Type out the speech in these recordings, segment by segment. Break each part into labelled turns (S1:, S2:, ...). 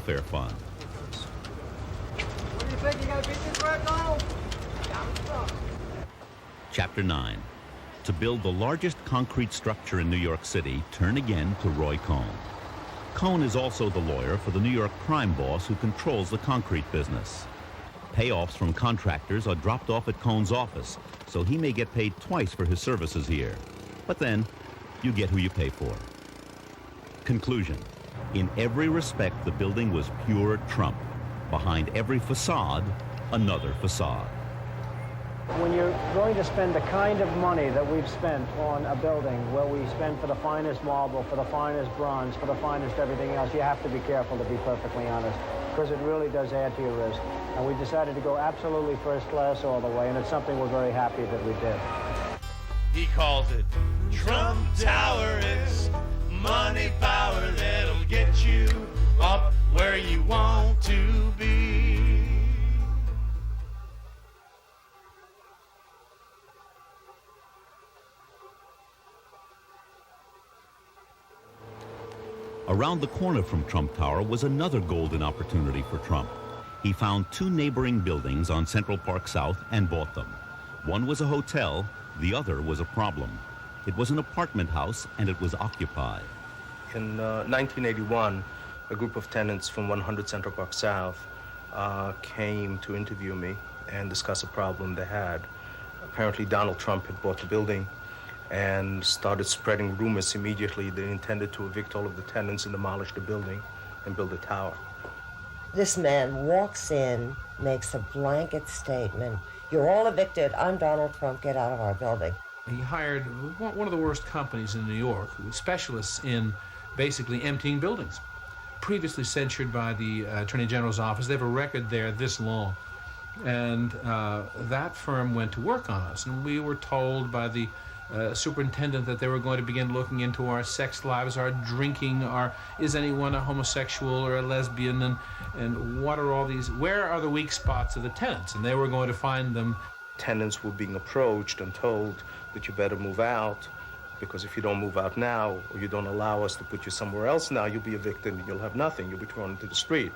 S1: Fair fund.
S2: What do you think? You got to beat this red, Donald?
S1: Chapter 9. To build the largest concrete structure in New York City, turn again to Roy Cohn. Cohn is also the lawyer for the New York crime boss who controls the concrete business. Payoffs from contractors are dropped off at Cohn's office, so he may get paid twice for his services here. But then, you get who you pay for. Conclusion. In every respect, the building was pure Trump. Behind every facade, another facade.
S3: When you're going to spend the kind of money that we've spent on a building where we spend for the finest marble, for the finest bronze, for the finest everything else, you have to be careful, to be perfectly honest, because it really does add to your risk. And we decided to go absolutely first class all the way, and it's something we're very happy that we did.
S4: He calls it Trump Tower. It's money power that'll get you up where you want to be.
S1: Around the corner from Trump Tower was another golden opportunity for Trump. He found two neighboring buildings on Central Park South and bought them. One was a hotel, the other was a problem. It was an apartment house and it was occupied.
S5: In 1981, a group of tenants from 100 Central Park South came to interview me and discuss a problem they had. Apparently Donald Trump had bought the building and started spreading rumors immediately. They intended to evict all of the tenants and demolish the building and build a tower.
S6: This man walks in, makes a blanket statement. You're all evicted. I'm Donald Trump. Get out of our building.
S7: He hired one of the worst companies in New York, specialists in basically emptying buildings. Previously censured by the Attorney General's office. They have a record there this long. And that firm went to work on us. And we were told by the superintendent that they were going to begin looking into our sex lives, our drinking, is anyone a homosexual or a lesbian, and what are all these, where are the weak spots of the tenants? And they were going to find them.
S5: Tenants were being approached and told that you better move out, because if you don't move out now, or you don't allow us to put you somewhere else now, you'll be evicted and you'll have nothing. You'll be thrown into the street.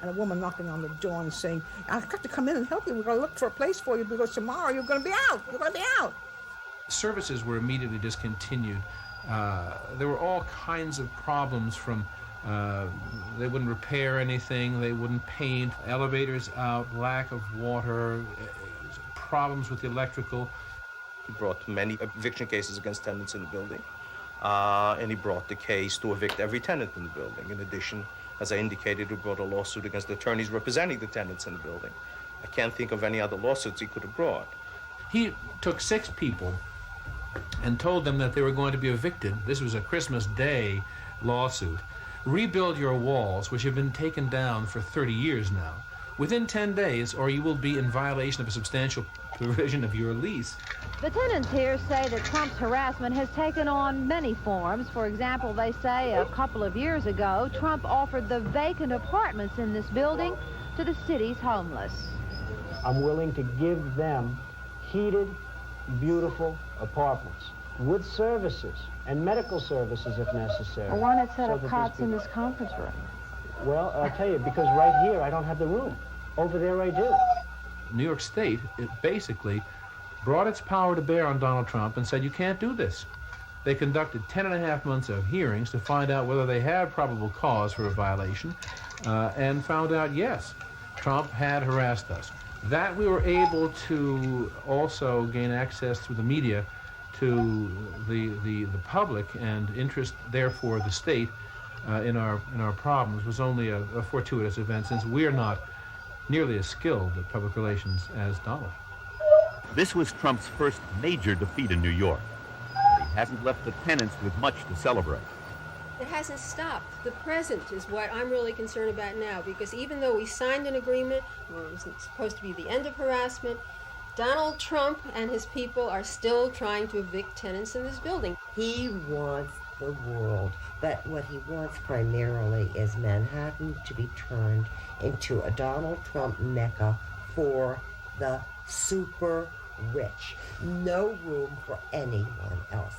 S8: And a woman knocking on the door and saying, I've got to come in and help you. We're going to look for a place for you because tomorrow you're going to be out. You're going to be out.
S7: Services were immediately discontinued. There were all kinds of problems from they wouldn't repair anything, they wouldn't paint, elevators out, lack of water, problems with the electrical.
S5: He brought many eviction cases against tenants in the building, and he brought the case to evict every tenant in the building. In addition, as I indicated, he brought a lawsuit against the attorneys representing the tenants in the building. I can't think of any other lawsuits he could have brought.
S7: He took 6 people and told them that they were going to be evicted. This was a Christmas Day lawsuit. Rebuild your walls, which have been taken down for 30 years now, within 10 days, or you will be in violation of a substantial provision of your lease.
S9: The tenants here say that Trump's harassment has taken on many forms. For example, they say a couple of years ago, Trump offered the vacant apartments in this building to the city's homeless.
S3: I'm willing to give them heated, beautiful apartments with services and medical services if necessary.
S9: Well, why not set up cots in this conference room?
S3: Well, I'll tell you, because right here I don't have the room. Over there I do.
S7: New York State, it basically brought its power to bear on Donald Trump and said, you can't do this. They conducted 10.5 months of hearings to find out whether they had probable cause for a violation, and found out, yes, Trump had harassed us. That we were able to also gain access through the media to the public and interest, therefore, the state in our problems was only a fortuitous event, since we are not nearly as skilled at public relations as Donald.
S1: This was Trump's first major defeat in New York. He hasn't left the tenants with much to celebrate.
S10: It hasn't stopped. The present is what I'm really concerned about now, because even though we signed an agreement where it was supposed to be the end of harassment, Donald Trump and his people are still trying to evict tenants in this building.
S6: He wants the world, but what he wants primarily is Manhattan to be turned into a Donald Trump mecca for the super rich. No room for anyone else.